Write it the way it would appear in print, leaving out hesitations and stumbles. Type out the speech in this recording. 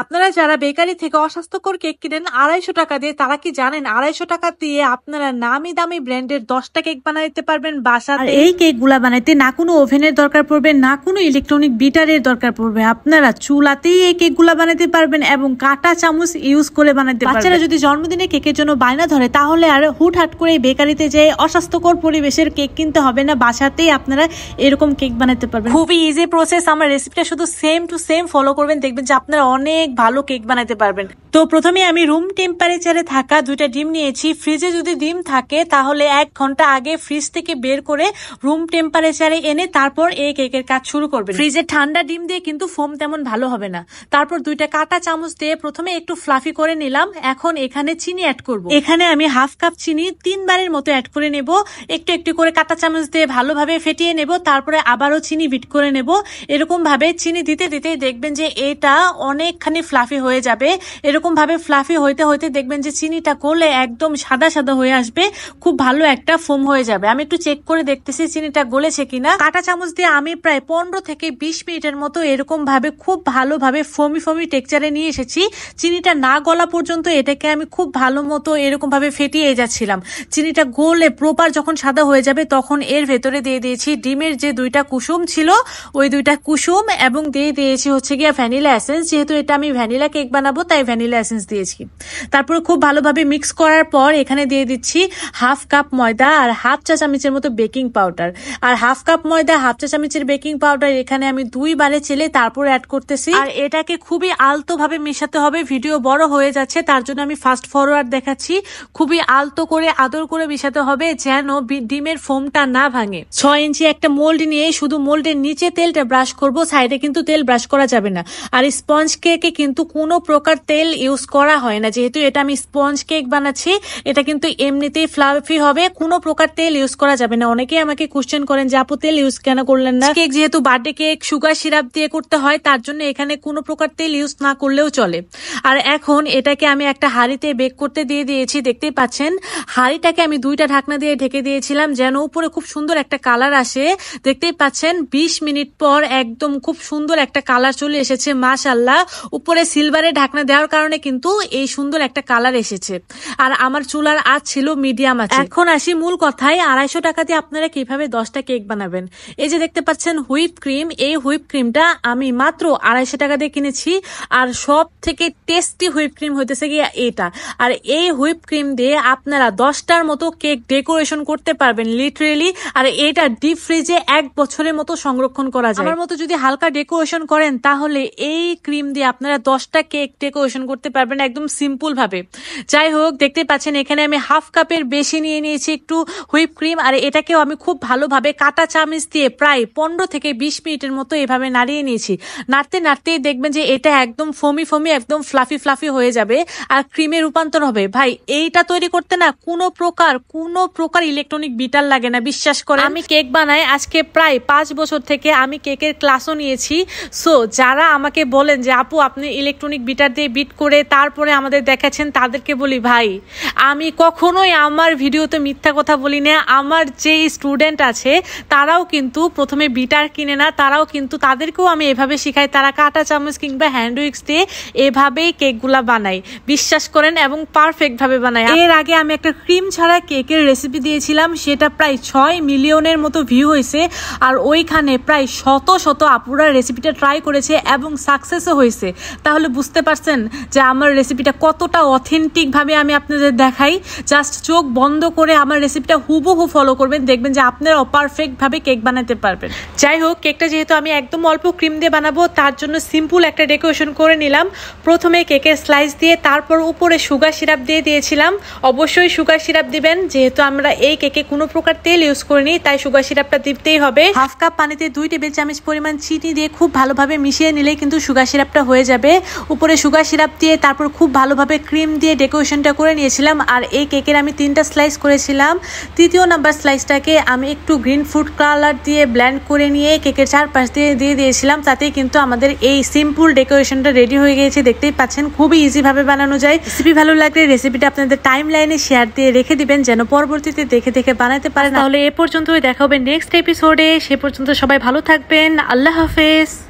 আপনারা যারা বেকারি থেকে অস্বাস্থ্যকর কেক কিনেন 250 টাকা দিয়ে, তারা কি জানেন 250 টাকা দিয়ে আপনারা নামি দামি ব্র্যান্ডের 10টা কেক বানাইতে পারবেন বাসাতে। এই কেকগুলা বানাইতে না কোনো ওভেনের দরকার পড়বে, না কোনো ইলেকট্রনিক বিটারের দরকার পড়বে। আপনারা চুলাতেই এই কেকগুলা বানাইতে পারবেন এবং কাঁটা চামচ ইউজ করে বানাইতে পারবেন। বাচ্চারা যদি জন্মদিনে কেকের জন্য বায়না ধরে, তাহলে আর হুটহাট করে বেকারিতে যেয়ে অস্বাস্থ্যকর পরিবেশের কেক কিনতে হবে না, বাসাতেই আপনারা এরকম কেক বানাইতে পারবেন। খুবই ইজি প্রসেস। আমার রেসিপিটা শুধু সেম টু সেম ফলো করবেন, দেখবেন যে আপনারা অনেক ভালো কেক বানাতে পারবেন। তো প্রথমে আমি রুম টেম্পারেচারে থাকা 2টা ডিম নিয়েছি। ফ্রিজে যদি ডিম থাকে তাহলে 1 ঘন্টা আগে ফ্রিজ থেকে বের করে রুম টেম্পারেচারে এনে তারপর এই কেকের কাজ শুরু করবেন। ফ্রিজে ঠান্ডা ডিম দিয়ে কিন্তু ফোম তেমন ভালো হবে না। তারপর 2টা কাঁটা চামচ দিয়ে প্রথমে একটু ফ্লাফি করে নিলাম। এখন এখানে চিনি অ্যাড করব। এখানে আমি 1/2 কাপ চিনি 3 বারের মতো অ্যাড করে নেব। একটু একটু করে কাঁটা চামচ দিয়ে ভালোভাবে ফেটিয়ে নেব। তারপরে আবারও চিনি বিট করে নেব। এরকম ভাবে চিনি দিতে দিতে দেখবেন যে এটা অনেকখানি ফ্লাফি হয়ে যাবে। এরকম ভাবে ফ্লাফি হইতে হইতে দেখবেন যে চিনিটা গলে একদম সাদা সাদা হয়ে আসবে, খুব ভালো একটা ফোম হয়ে যাবে। আমি একটু চেক করে দেখতেছি চিনিটা গলেছে কিনা। কাঁটা চামচ দিয়ে আমি প্রায় 15 থেকে 20 মিনিটের মতো এরকম ভাবে খুব ভালোভাবে ফোমি ফোমি টেক্সচারে নিয়ে এসেছি। চিনিটা না গলা পর্যন্ত এটাকে আমি খুব ভালো মতো এরকম ভাবে ফেটিয়ে যাচ্ছিলাম। চিনিটা গলে প্রপার যখন সাদা হয়ে যাবে তখন এর ভেতরে দিয়ে দিয়েছি ডিমের যে 2টা কুসুম ছিল, ওই 2টা কুসুম, এবং দিয়ে দিয়েছি হচ্ছে গিয়ে ভ্যানিলা এসেন্স। যেহেতু এটা আমি ভ্যানিলা কেক বানাবো তাই ভ্যানিলা এসেন্স দিয়েছি। তারপরে খুব ভালোভাবে মিক্স করার পর এখানে দিয়ে দিচ্ছি 1/2 কাপ ময়দা আর 1/2 চা চামচের মতো বেকিং পাউডার। আর 1/2 কাপ ময়দা 1/2 চা চামচের বেকিং পাউডার এখানে আমি 2 বারে চেলে তারপর অ্যাড করতেছি। আর এটাকে খুবই আলতো ভাবে মেশাতে হবে। ভিডিও বড় হয়ে যাচ্ছে, তার জন্য আমি ফাস্ট ফরওয়ার্ড দেখাচ্ছি। খুবই আলতো করে আদর করে মেশাতে হবে যেন ডিমের ফোমটা না ভাঙে। 6 ইঞ্চি একটা মোল্ড নিয়ে শুধু মোল্ডের নিচে তেলটা ব্রাশ করব, সাইডে কিন্তু তেল ব্রাশ করা যাবে না। আর স্পঞ্জ কেকে কিন্তু কোনো প্রকার তেল ইউজ করা হয় না, যেহেতু এটা আমি স্পঞ্জ কেক বানাচ্ছি। এটা কিন্তু এমনিতেই ফ্লাফি হবে, কোনো প্রকার তেল ইউজ করা যাবে না। অনেকেই আমাকে কোশ্চেন করেন যে আপু তেল ইউজ কেন করলেন না। কেক যেহেতু বার্থডে কেক সুগার সিরাপ দিয়ে করতে হয়, তার জন্য এখানে কোনো প্রকার তেল ইউজ না করলেও চলে। আর এখন এটাকে আমি একটা হাঁড়িতে বেক করতে দিয়ে দিয়েছি। দেখতেই পাচ্ছেন হাঁড়িটাকে আমি 2টা ঢাকনা দিয়ে ঢেকে দিয়েছিলাম যেন উপরে খুব সুন্দর একটা কালার আসে। দেখতেই পাচ্ছেন 20 মিনিট পর একদম খুব সুন্দর একটা কালার চলে এসেছে, মাশাআল্লাহ। উপরে সিলভারের ঢাকনা দেওয়ার কারণে কিন্তু এই সুন্দর একটা কালার এসেছে। আর আমার চুলার আঁচ ছিল মিডিয়াম আছে। এখন আসি মূল কথায়, 250 টাকা দিয়ে আপনারা কিভাবে 10টা কেক বানাবেন। এই যে দেখতে পাচ্ছেন হুইপ ক্রিম, এই হুইপ ক্রিমটা আমি মাত্র 250 টাকা দিয়ে কিনেছি। আর সব থেকে টেস্টি হুইপ ক্রিম হইতেছে গিয়ে এটা। আর এই হুইপ ক্রিম দিয়ে আপনারা 10টার মতো কেক ডেকোরেশন করতে পারবেন লিটারেলি। আর এটা ডিপ ফ্রিজে 1 বছরের মতো সংরক্ষণ করা যায়। আমার মতো যদি হালকা ডেকোরেশন করেন তাহলে এই ক্রিম দিয়ে আপনারা 10টা কেক ডেকোরেশন করতে পারবেন একদম সিম্পল ভাবে। যাই হোক, দেখতে পাচ্ছেন এখানে আমি 1/2 কাপের বেশি নিয়ে নিয়েছি একটু হুইপ ক্রিম। আর এটাকেও আমি খুব ভালোভাবে কাঁটা চামচ দিয়ে প্রায় 15 থেকে 20 মিনিটের মতো এভাবে নাড়িয়ে নিয়েছি। নাড়তে নাড়তেই দেখবেন যে এটা একদম ফোমি ফোমি একদম ফ্লাফি ফ্লাফি হয়ে যাবে আর ক্রিমে রূপান্তর হবে। ভাই এইটা তৈরি করতে না কোনো প্রকার ইলেকট্রনিক বিটার লাগে না, বিশ্বাস করে। আমি কেক বানাই আজকে প্রায় 5 বছর থেকে, আমি কেকের ক্লাসও নিয়েছি। সো যারা আমাকে বলেন যে আপু আপনি ইলেকট্রনিক বিটার দিয়ে বিট করে তারপরে আমাদের দেখাচ্ছেন, তাদেরকে বলি ভাই আমি কখনোই আমার ভিডিওতে মিথ্যা কথা বলি না। আমার যে স্টুডেন্ট আছে তারাও কিন্তু প্রথমে বিটার কিনে না, তারাও কিন্তু তাদেরকেও আমি এভাবে শিখাই। তারা কাঁটা চামচ কিংবা হ্যান্ড উইক্স দিয়ে এভাবেই কেকগুলা বানাই, বিশ্বাস করেন, এবং পারফেক্ট ভাবে বানাই। এর আগে আমি একটা ক্রিম ছাড়া কেকের রেসিপি দিয়েছিলাম, সেটা প্রায় 6 মিলিয়নের মতো ভিউ হয়েছে। আর ওইখানে প্রায় শত আপুরা রেসিপিটা ট্রাই করেছে এবং সাকসেসও হয়েছে। তাহলে বুঝতে পারছেন যে আমার রেসিপিটা কতটা অথেন্টিক ভাবে আমি আপনাদের দেখাই। জাস্ট চোখ বন্ধ করে আমার রেসিপিটা হুবহু ফলো করবেন, দেখবেন যে আপনারা পারফেক্ট ভাবে কেক বানাতে পারবেন। যাই হোক, কেকটা যেহেতু আমি একদম অল্প ক্রিম দিয়ে বানাবো, তার জন্য সিম্পল একটা ডেকোরেশন করে নিলাম। প্রথমে কেকের স্লাইস দিয়ে তারপর উপরে সুগার সিরাপ দিয়ে দিয়েছিলাম। অবশ্যই সুগার সিরাপ দিবেন, যেহেতু আমরা এই কেকে কোনো প্রকার তেল ইউজ করিনি, তাই সুগার সিরাপটা দিতেই হবে। 1/2 কাপ পানিতে 2 টেবিল চামচ পরিমাণ চিনি দিয়ে খুব ভালোভাবে মিশিয়ে নিলে কিন্তু সুগার সিরাপটা হয়ে যাবে। উপরে সুগার সিরাপ দিয়ে তারপর খুব ভালোভাবে ক্রিম দিয়ে ডেকোরেশনটা করে নিয়েছিলাম। আর এই কেকের আমি 3টা স্লাইস করেছিলাম। 3য় নাম্বার স্লাইসটাকে আমি একটু গ্রিন ফুড কালার দিয়ে ব্লেন্ড করে নিয়ে কেকের চারপাশ দিয়ে দিয়েছিলাম। তাতেই কিন্তু আমাদের এই সিম্পল ডেকোরেশনটা রেডি হয়ে গিয়েছে। দেখতেই পাচ্ছেন খুবই ইজি ভাবে বানানো যায়। রেসিপি ভালো লাগলে রেসিপিটা আপনাদের টাইম লাইনে শেয়ার দিয়ে রেখে দিবেন যেন পরবর্তীতে দেখে দেখে বানাতে পারেন। তাহলে এ পর্যন্তই দেখা হবে নেক্সট এপিসোডে। সে পর্যন্ত সবাই ভালো থাকবেন। আল্লাহ হাফেজ।